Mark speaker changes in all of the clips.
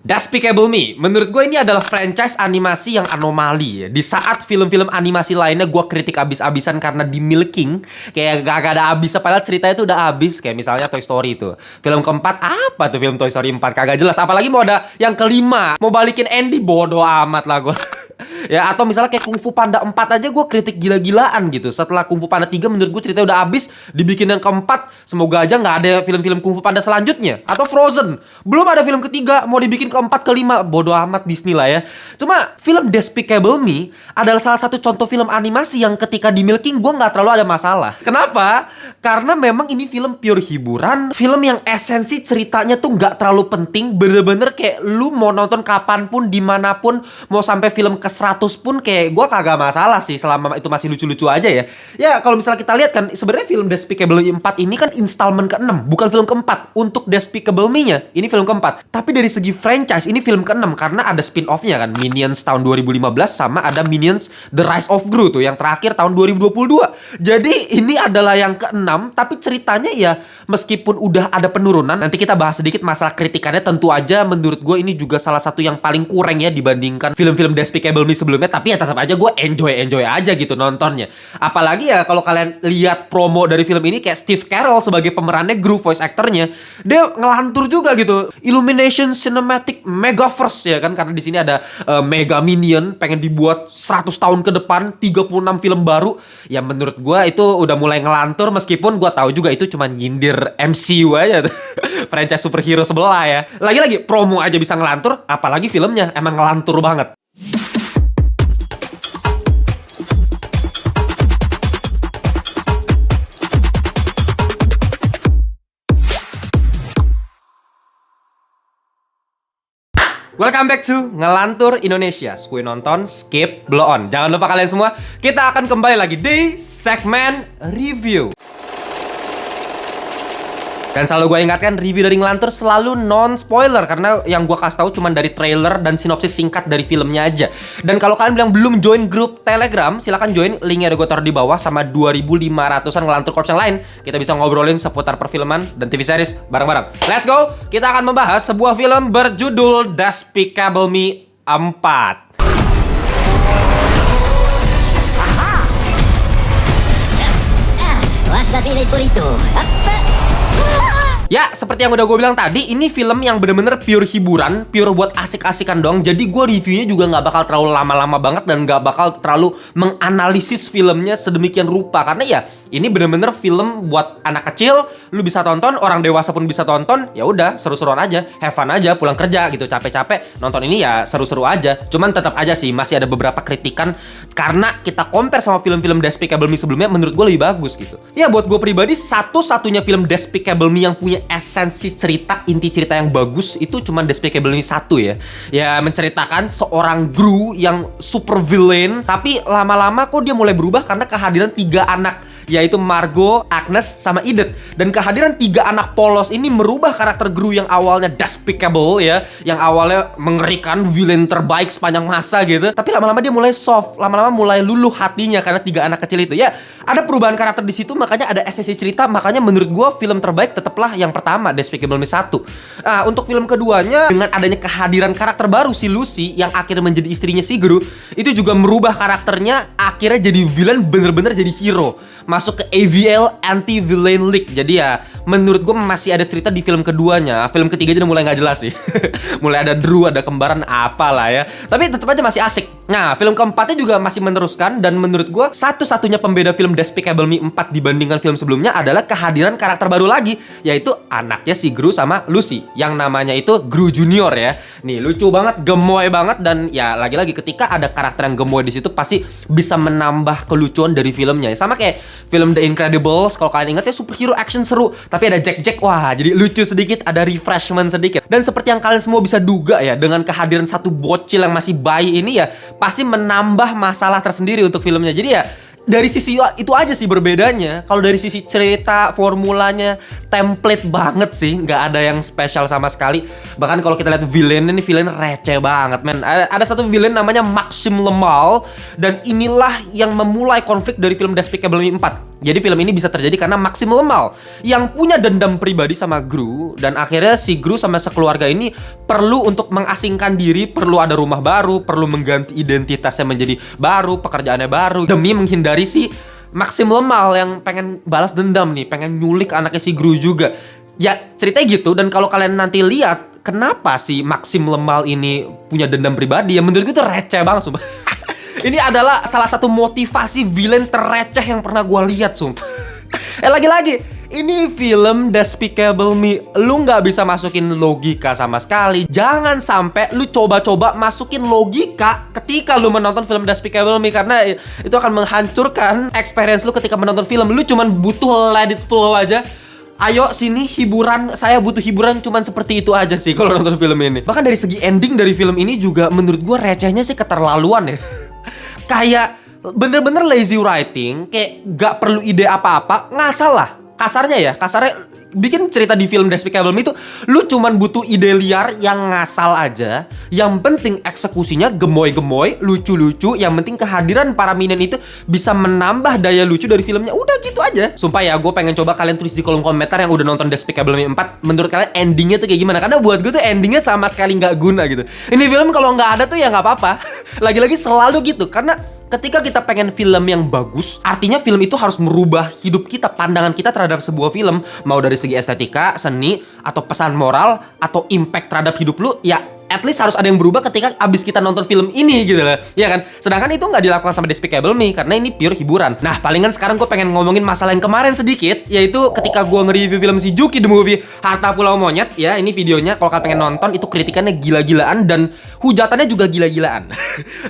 Speaker 1: Despicable Me, menurut gue ini adalah franchise animasi yang anomali ya. Di saat film-film animasi lainnya gue kritik abis-abisan karena di milking, kayak gak ada abisnya, padahal ceritanya tuh udah abis. Kayak misalnya Toy Story itu. Film keempat, apa tuh film Toy Story 4? Kagak jelas. Apalagi mau ada yang kelima, mau balikin Andy, bodoh amat lah gue. Ya, atau misalnya kayak Kung Fu Panda 4 aja gue kritik gila-gilaan gitu. Setelah Kung Fu Panda 3 menurut gue ceritanya udah abis, dibikin yang keempat, semoga aja nggak ada film-film Kung Fu Panda selanjutnya. Atau Frozen, belum ada film ketiga, mau dibikin keempat, kelima, bodoh amat Disney lah ya. Cuma film Despicable Me adalah salah satu contoh film animasi yang ketika di milking gue nggak terlalu ada masalah. Kenapa? Karena memang ini film pure hiburan, film yang esensi ceritanya tuh nggak terlalu penting, bener-bener kayak lu mau nonton kapanpun, dimanapun, mau sampai film ke 100 pun kayak gue kagak masalah sih selama itu masih lucu-lucu aja ya. Ya kalau misalnya kita lihat kan sebenarnya film Despicable Me 4 ini kan installment ke-6, bukan film ke-4 untuk Despicable Me-nya. Ini film ke-4. Tapi dari segi franchise ini film ke-6 karena ada spin-off-nya kan, Minions tahun 2015 sama ada Minions The Rise of Gru tuh yang terakhir tahun 2022. Jadi ini adalah yang ke-6 tapi ceritanya ya meskipun udah ada penurunan, nanti kita bahas sedikit masalah kritikannya, tentu aja menurut gue ini juga salah satu yang paling kurang ya dibandingkan film-film Despicable Me sebelumnya. Tapi ya tetap aja gue enjoy aja gitu nontonnya. Apalagi ya kalau kalian lihat promo dari film ini kayak Steve Carell sebagai pemerannya Gru, voice actornya, dia ngelantur juga gitu. Illumination Cinematic Megaverse ya kan, karena di sini ada Mega Minion pengen dibuat 100 tahun ke depan, 36 film baru. Ya menurut gue itu udah mulai ngelantur, meskipun gue tahu juga itu cuma nyindir MCU aja tuh. Franchise superhero sebelah ya. Lagi-lagi promo aja bisa ngelantur, apalagi filmnya emang ngelantur banget. Welcome back to Ngelantur Indonesia. Skui nonton, skip, blow on. Jangan lupa kalian semua, kita akan kembali lagi di segmen review. Dan selalu gue ingatkan, review dari Ngelantur selalu non-spoiler, karena yang gue kasih tahu cuma dari trailer dan sinopsis singkat dari filmnya aja. Dan kalau kalian bilang belum join grup Telegram, silahkan join, linknya ada gue taruh di bawah, sama 2.500-an Ngelantur Corps yang lain. Kita bisa ngobrolin seputar perfilman dan TV series bareng-bareng. Let's go! Kita akan membahas sebuah film berjudul Despicable Me 4.
Speaker 2: Wasabi del burrito.
Speaker 1: Ya, seperti yang udah gue bilang tadi, ini film yang bener-bener pure hiburan, pure buat asik-asikan doang. Jadi gue reviewnya juga nggak bakal terlalu lama-lama banget dan nggak bakal terlalu menganalisis filmnya sedemikian rupa. Karena ya, ini bener-bener film buat anak kecil, lu bisa tonton, orang dewasa pun bisa tonton. Ya udah, seru-seruan aja, have fun aja, pulang kerja gitu, capek-capek nonton ini ya seru-seru aja. Cuman tetap aja sih masih ada beberapa kritikan karena kita compare sama film-film Despicable Me sebelumnya, menurut gue lebih bagus gitu. Ya buat gue pribadi, satu-satunya film Despicable Me yang punya esensi cerita, inti cerita yang bagus itu cuman Despicable Me 1 ya. Ya menceritakan seorang Gru yang super villain, tapi lama-lama kok dia mulai berubah karena kehadiran 3 anak, yaitu Margot, Agnes, sama Edith. Dan kehadiran 3 anak polos ini merubah karakter Gru yang awalnya despicable ya, yang awalnya mengerikan, villain terbaik sepanjang masa gitu. Tapi lama-lama dia mulai soft, lama-lama mulai luluh hatinya karena 3 anak kecil itu. Ya, ada perubahan karakter di situ, makanya ada esensi cerita. Makanya menurut gua film terbaik tetaplah yang pertama, Despicable Me 1. Nah, untuk film keduanya, dengan adanya kehadiran karakter baru si Lucy yang akhirnya menjadi istrinya si Gru, itu juga merubah karakternya, akhirnya jadi villain, bener-bener jadi hero, masuk ke AVL, Anti-Villain League. Jadi ya menurut gue masih ada cerita di film keduanya. Film ketiga udah mulai nggak jelas sih. Mulai ada Drew, ada kembaran apalah ya. Tapi tetap aja masih asik. Nah, film keempatnya juga masih meneruskan. Dan menurut gue satu-satunya pembeda film Despicable Me 4 dibandingkan film sebelumnya adalah kehadiran karakter baru lagi, yaitu anaknya si Gru sama Lucy, yang namanya itu Gru Junior ya. Nih lucu banget, gemoy banget. Dan ya lagi-lagi ketika ada karakter yang gemoy di situ pasti bisa menambah kelucuan dari filmnya. Sama kayak film The Incredibles, kalau kalian ingat ya, superhero action seru, tapi ada Jack, wah jadi lucu sedikit, ada refreshment sedikit. Dan seperti yang kalian semua bisa duga ya, dengan kehadiran satu bocil yang masih bayi ini ya, pasti menambah masalah tersendiri untuk filmnya. Jadi ya dari sisi itu aja sih berbedanya. Kalau dari sisi cerita, formulanya template banget sih, nggak ada yang spesial sama sekali. Bahkan kalau kita lihat villain, ini villain receh banget, men. Ada satu villain namanya Maxim Lemal, dan inilah yang memulai konflik dari film Despicable Me 4. Jadi film ini bisa terjadi karena Maxim Lemal yang punya dendam pribadi sama Gru, dan akhirnya si Gru sama sekeluarga ini perlu untuk mengasingkan diri, perlu ada rumah baru, perlu mengganti identitasnya menjadi baru, pekerjaannya baru, demi menghindari si Maxim Lemal yang pengen balas dendam nih, pengen nyulik anaknya si Gru juga. Ya ceritanya gitu. Dan kalau kalian nanti lihat kenapa si Maxim Lemal ini punya dendam pribadi, ya menurut gue tuh receh banget sumpah. Ini adalah salah satu motivasi villain tereceh yang pernah gue lihat sumpah. Lagi-lagi ini film Despicable Me, lu nggak bisa masukin logika sama sekali. Jangan sampai lu coba-coba masukin logika ketika lu menonton film Despicable Me, karena itu akan menghancurkan experience lu ketika menonton film. Lu cuman butuh let it flow aja. Ayo sini hiburan, saya butuh hiburan, cuman seperti itu aja sih kalau nonton film ini. Bahkan dari segi ending dari film ini juga menurut gue recehnya sih keterlaluan ya. Kayak bener-bener lazy writing, kayak gak perlu ide apa-apa, ngasal lah. Kasarnya bikin cerita di film Despicable Me itu lu cuman butuh ide liar yang ngasal aja. Yang penting eksekusinya gemoy-gemoy, lucu-lucu. Yang penting kehadiran para minion itu bisa menambah daya lucu dari filmnya. Udah gitu aja. Sumpah ya, gue pengen coba kalian tulis di kolom komentar yang udah nonton Despicable Me 4, menurut kalian endingnya tuh kayak gimana? Karena buat gue tuh endingnya sama sekali gak guna gitu. Ini film kalau gak ada tuh ya gak apa-apa. Lagi-lagi selalu gitu, karena ketika kita pengen film yang bagus, artinya film itu harus merubah hidup kita, pandangan kita terhadap sebuah film. Mau dari segi estetika, seni, atau pesan moral, atau impact terhadap hidup lu, ya at least harus ada yang berubah ketika abis kita nonton film ini gitu loh. Ya kan? Sedangkan itu nggak dilakukan sama Despicable Me, karena ini pure hiburan. Nah, palingan sekarang gue pengen ngomongin masalah yang kemarin sedikit, yaitu ketika gue nge-review film si Juki the Movie, Harta Pulau Monyet. Ya, ini videonya kalau kalian pengen nonton, itu kritikannya gila-gilaan dan hujatannya juga gila-gilaan.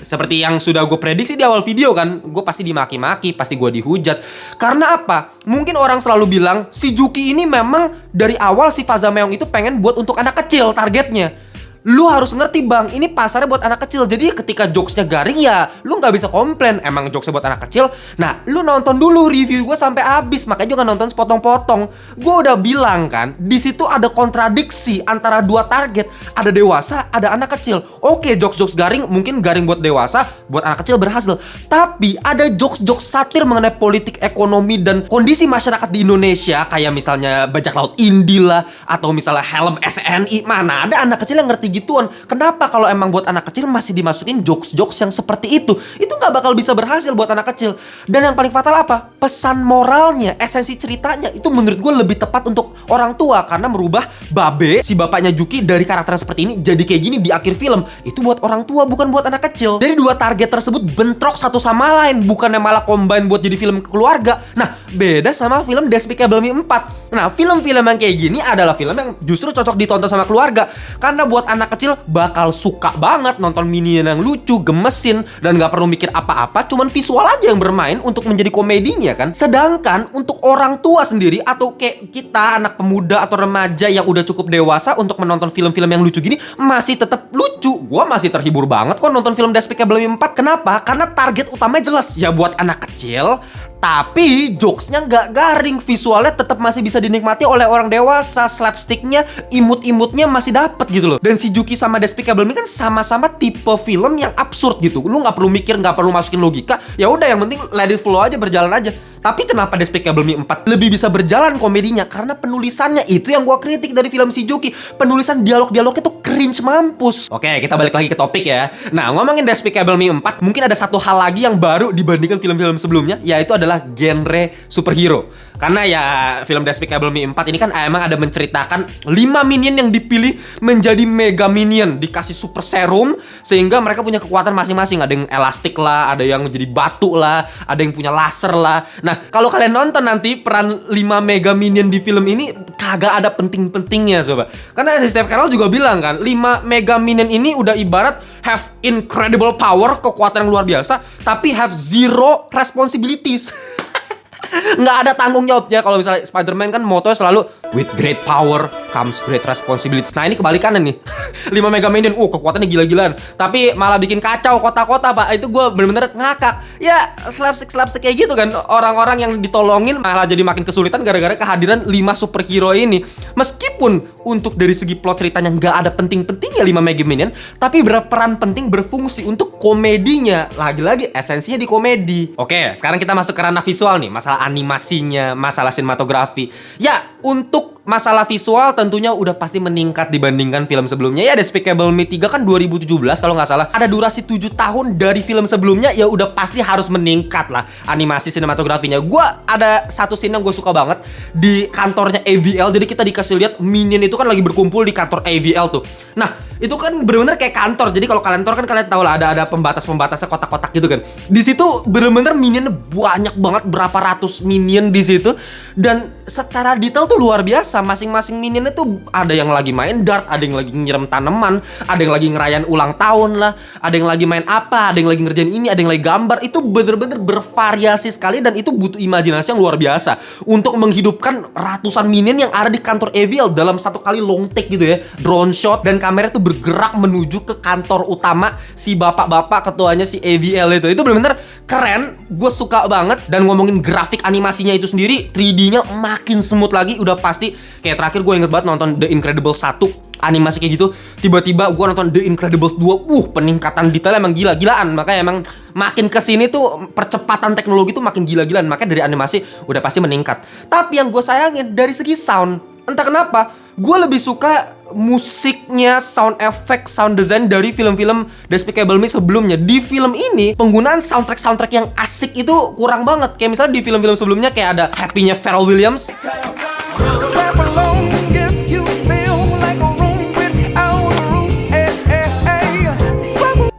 Speaker 1: Seperti yang sudah gue prediksi di awal video kan, gue pasti dimaki-maki, pasti gue dihujat. Karena apa? Mungkin orang selalu bilang, si Juki ini memang dari awal si Faza Meong itu pengen buat untuk anak kecil targetnya. Lu harus ngerti bang, ini pasarnya buat anak kecil. Jadi ketika jokesnya garing ya lu nggak bisa komplain, emang jokesnya buat anak kecil. Nah, lu nonton dulu review gue sampai habis, makanya jangan nonton sepotong-potong. Gue udah bilang kan, di situ ada kontradiksi antara dua target, ada dewasa, ada anak kecil. Oke, jokes-jokes garing mungkin garing buat dewasa, buat anak kecil berhasil. Tapi ada jokes-jokes satir mengenai politik, ekonomi, dan kondisi masyarakat di Indonesia, kayak misalnya Bajak Laut Indi lah, atau misalnya Helm SNI. Mana ada anak kecil yang ngerti gituan. Kenapa kalau emang buat anak kecil masih dimasukin jokes-jokes yang seperti itu? Itu nggak bakal bisa berhasil buat anak kecil. Dan yang paling fatal apa? Pesan moralnya, esensi ceritanya itu menurut gue lebih tepat untuk orang tua, karena merubah Babe, si bapaknya Juki, dari karakter seperti ini jadi kayak gini di akhir film. Itu buat orang tua, bukan buat anak kecil. Jadi dua target tersebut bentrok satu sama lain, bukannya malah combine buat jadi film keluarga. Nah, beda sama film Despicable Me 4. Nah, film-film yang kayak gini adalah film yang justru cocok ditonton sama keluarga, karena buat anak kecil bakal suka banget nonton minion yang lucu, gemesin, dan gak perlu mikir apa-apa, cuman visual aja yang bermain untuk menjadi komedinya kan. Sedangkan untuk orang tua sendiri, atau kayak kita anak pemuda atau remaja yang udah cukup dewasa, untuk menonton film-film yang lucu gini masih tetap lucu. Gua masih terhibur banget kok nonton film Despicable Me 4. Kenapa? Karena target utamanya jelas, ya buat anak kecil, tapi jokesnya nggak garing, visualnya tetap masih bisa dinikmati oleh orang dewasa, slapsticknya, imut-imutnya masih dapet gitu loh. Dan si Juki sama Despicable Me kan sama-sama tipe film yang absurd gitu. Lu nggak perlu mikir, nggak perlu masukin logika. Ya udah, yang penting let it flow aja, berjalan aja. Tapi kenapa Despicable Me 4 lebih bisa berjalan komedinya? Karena penulisannya, itu yang gua kritik dari film si Juki. Penulisan dialog-dialognya tuh cringe mampus. Oke, kita balik lagi ke topik ya. Nah, ngomongin Despicable Me 4, mungkin ada satu hal lagi yang baru dibandingkan film-film sebelumnya, yaitu adalah genre superhero. Karena ya film Despicable Me 4 ini kan emang ada menceritakan 5 minion yang dipilih menjadi mega minion, dikasih super serum sehingga mereka punya kekuatan masing-masing. Ada yang elastik lah, ada yang jadi batu lah, ada yang punya laser lah. Nah, kalau kalian nonton nanti peran 5 mega minion di film ini kagak ada penting-pentingnya sobat. Karena Steve Carell juga bilang kan, 5 mega minion ini udah ibarat have incredible power, kekuatan yang luar biasa, tapi have zero responsibilities. Nggak ada tanggung jawabnya. Kalau misalnya Spider-Man kan motonya selalu With great power comes great responsibilities. Nah ini kebalikannya nih. 5 Mega Minion, kekuatannya gila-gilaan. Tapi malah bikin kacau kota-kota, Pak. Itu gue bener-bener ngakak. Ya, slapstick kayak gitu kan. Orang-orang yang ditolongin malah jadi makin kesulitan gara-gara kehadiran 5 superhero ini. Meskipun untuk dari segi plot ceritanya nggak ada penting-pentingnya 5 Mega Minion, tapi berperan penting, berfungsi untuk komedinya. Lagi-lagi esensinya di komedi. Oke, sekarang kita masuk ke ranah visual nih. Masalah animasinya, masalah sinematografi. Ya, untuk masalah visual tentunya udah pasti meningkat dibandingkan film sebelumnya. Ya Despicable Me 3 kan 2017 kalau nggak salah. Ada durasi 7 tahun dari film sebelumnya, ya udah pasti harus meningkat lah animasi sinematografinya. Gua ada satu scene yang gue suka banget di kantornya AVL. Jadi kita dikasih lihat Minion itu kan lagi berkumpul di kantor AVL tuh. Nah, itu kan bener-bener kayak kantor. Jadi kalau kantor kan kalian tahu lah ada pembatas-pembatasnya kotak-kotak gitu kan. Di situ bener-bener Minion banyak banget, berapa ratus Minion di situ, dan secara detail tuh luar biasa. Masing-masing Minion itu ada yang lagi main dart, ada yang lagi nyiram tanaman, ada yang lagi ngerayain ulang tahun lah, ada yang lagi main apa, ada yang lagi ngerjain ini, ada yang lagi gambar. Itu bener-bener bervariasi sekali dan itu butuh imajinasi yang luar biasa untuk menghidupkan ratusan Minion yang ada di kantor AVL dalam satu kali long take gitu ya, drone shot, dan kamera tuh bergerak menuju ke kantor utama si bapak-bapak ketuanya si AVL itu. Itu bener-bener keren, gue suka banget. Dan ngomongin grafik animasinya itu sendiri, 3D-nya makin smooth lagi. Udah pasti kayak terakhir gue inget banget nonton The Incredibles 1, animasi kayak gitu. Tiba-tiba gue nonton The Incredibles 2, peningkatan detail emang gila-gilaan. Makanya emang makin kesini tuh percepatan teknologi tuh makin gila-gilaan. Makanya dari animasi udah pasti meningkat. Tapi yang gue sayangin dari segi sound, entah kenapa gue lebih suka musiknya, sound effect, sound design dari film-film Despicable Me sebelumnya. Di film ini penggunaan soundtrack yang asik itu kurang banget. Kayak misalnya di film-film sebelumnya kayak ada Happy-nya Pharrell Williams.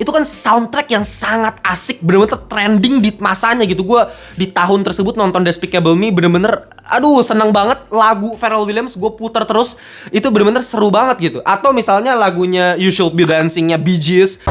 Speaker 1: Itu kan soundtrack yang sangat asik, bener-bener trending di masanya gitu. Gue di tahun tersebut nonton Despicable Me bener-bener, aduh seneng banget. Lagu Pharrell Williams gue putar terus, itu bener-bener seru banget gitu. Atau misalnya lagunya You Should Be Dancing-nya Bee Gees.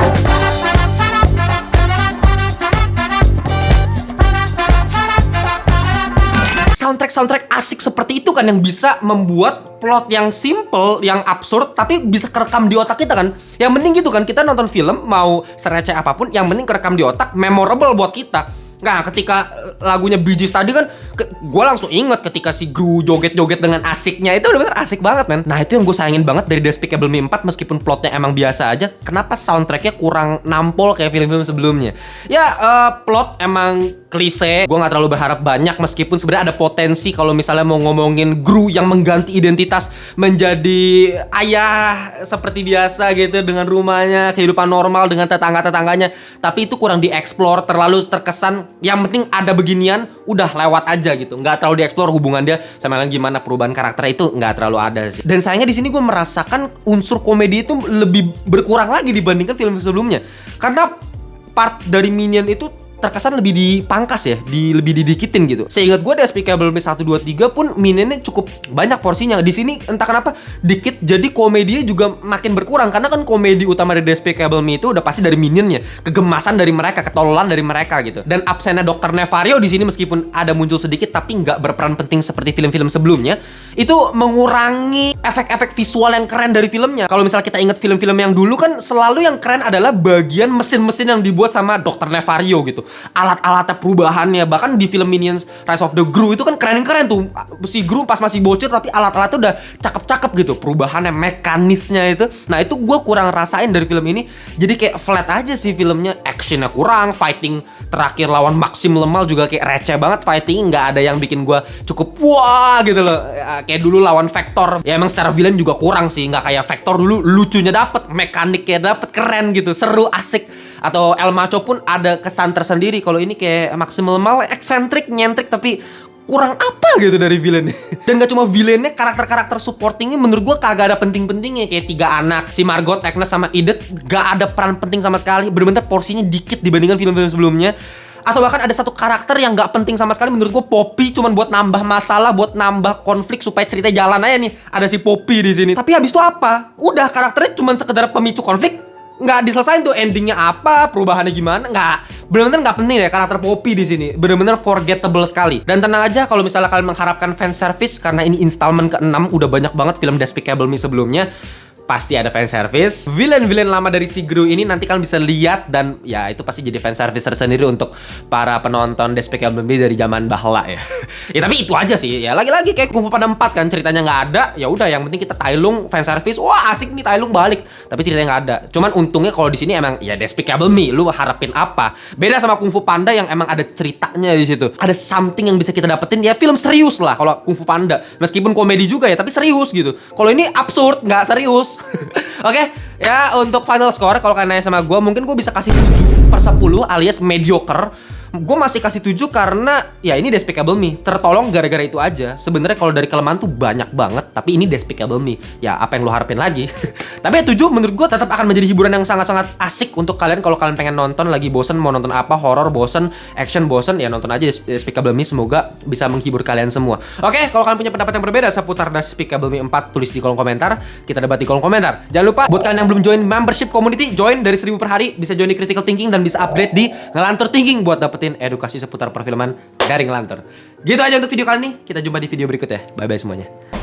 Speaker 1: Soundtrack asik seperti itu kan yang bisa membuat plot yang simple, yang absurd, tapi bisa kerekam di otak kita kan. Yang penting gitu kan, kita nonton film mau sereceh apapun, yang penting kerekam di otak, memorable buat kita. Nah, ketika lagunya Bee Gees tadi kan, gue langsung inget ketika si Gru joget-joget dengan asiknya. Itu bener-bener asik banget, men. Nah, itu yang gue sayangin banget dari Despicable Me 4. Meskipun plotnya emang biasa aja, kenapa soundtracknya kurang nampol kayak film-film sebelumnya? Ya, plot emang klise. Gue gak terlalu berharap banyak, meskipun sebenarnya ada potensi kalau misalnya mau ngomongin Gru yang mengganti identitas menjadi ayah seperti biasa gitu, dengan rumahnya, kehidupan normal dengan tetangga-tetangganya. Tapi itu kurang dieksplor, terlalu terkesan yang penting ada beginian, udah lewat aja gitu. Nggak terlalu dieksplor hubungan dia sama yang gimana, perubahan karakter itu nggak terlalu ada sih. Dan sayangnya di sini gue merasakan unsur komedi itu lebih berkurang lagi dibandingkan film sebelumnya. Karena part dari Minion itu terkesan lebih dipangkas ya, lebih didikitin gitu. Seingat gue Despicable Me 1, 2, 3 pun Minionnya cukup banyak porsinya. Di sini entah kenapa dikit, jadi komedinya juga makin berkurang. Karena kan komedi utama dari Despicable Me itu udah pasti dari Minionnya, kegemasan dari mereka, ketololan dari mereka gitu. Dan absennya Dr. Nefario di sini meskipun ada muncul sedikit tapi nggak berperan penting seperti film-film sebelumnya, itu mengurangi efek-efek visual yang keren dari filmnya. Kalau misalnya kita ingat film-film yang dulu kan selalu yang keren adalah bagian mesin-mesin yang dibuat sama Dr. Nefario gitu. Alat-alatnya, perubahannya, bahkan di film Minions Rise of the Gru itu kan keren-keren tuh. Si Gru pas masih bocil tapi alat-alatnya udah cakep-cakep gitu, perubahannya, mekanisnya itu. Nah itu gue kurang rasain dari film ini. Jadi kayak flat aja sih filmnya, actionnya kurang, fighting terakhir lawan Maxim Lemal juga kayak receh banget fighting, nggak ada yang bikin gue cukup wah gitu loh. Kayak dulu lawan Vector, ya emang secara villain juga kurang sih, nggak kayak Vector dulu, lucunya dapet, mekaniknya dapet, keren gitu, seru, asik. Atau El Macho pun ada kesan tersendiri. Kalau ini kayak Maxim Lemal eksentrik, nyentrik, tapi kurang apa gitu dari villainnya. Dan gak cuma villainnya, karakter-karakter supportingnya menurut gue kagak ada penting-pentingnya. Kayak 3 anak, si Margot, Agnes, sama Edith, gak ada peran penting sama sekali. Bener-bener porsinya dikit dibandingkan film-film sebelumnya. Atau bahkan ada satu karakter yang gak penting sama sekali menurut gue, Poppy, cuman buat nambah masalah, buat nambah konflik supaya cerita jalan aja nih. Ada si Poppy di sini. Tapi habis itu apa? Udah, karakternya cuman sekedar pemicu konflik, nggak diselesain tuh endingnya apa, perubahannya gimana, nggak. bener-bener nggak penting ya karakter Poppy di sini. Bener-bener forgettable sekali. Dan tenang aja kalau misalnya kalian mengharapkan fan service karena ini installment ke-6, udah banyak banget film Despicable Me sebelumnya. Pasti ada fan service. Villain-villain lama dari si Gru ini nanti kalian bisa lihat, dan ya itu pasti jadi fan service tersendiri untuk para penonton Despicable Me dari zaman bahla ya. Ya tapi itu aja sih. Ya lagi-lagi kayak Kung Fu Panda 4 kan, ceritanya nggak ada. Ya udah, yang penting kita Tailung fan service. Wah, asik nih Tailung balik. Tapi ceritanya nggak ada. Cuman untungnya kalau di sini emang ya Despicable Me, lu harapin apa? Beda sama Kung Fu Panda yang emang ada ceritanya di situ. Ada something yang bisa kita dapetin, ya film serius lah kalau Kung Fu Panda. Meskipun komedi juga ya, tapi serius gitu. Kalau ini absurd, nggak serius. Oke, ya untuk final score kalau kalian nanya sama gue, mungkin gue bisa kasih 7/10 alias mediocre. Gue masih kasih 7 karena ya ini Despicable Me. Tertolong gara-gara itu aja. Sebenarnya kalau dari kelemahan tuh banyak banget, tapi ini Despicable Me. Ya apa yang lo harapin lagi? Tapi ya 7 menurut gue tetap akan menjadi hiburan yang sangat-sangat asik untuk kalian kalau kalian pengen nonton lagi bosen mau nonton apa, horor bosen, action bosen, ya nonton aja Despicable Me. Semoga bisa menghibur kalian semua. Oke, kalau kalian punya pendapat yang berbeda seputar Despicable Me 4, tulis di kolom komentar. Kita debat di kolom komentar. Jangan lupa buat kalian yang belum join membership community, join dari 1000 per hari, bisa join di Critical Thinking dan bisa upgrade di Ngelantur Thinking buat dapetin edukasi seputar perfilman dari Ngelantur. Gitu aja untuk video kali ini. Kita jumpa di video berikutnya. Bye bye semuanya.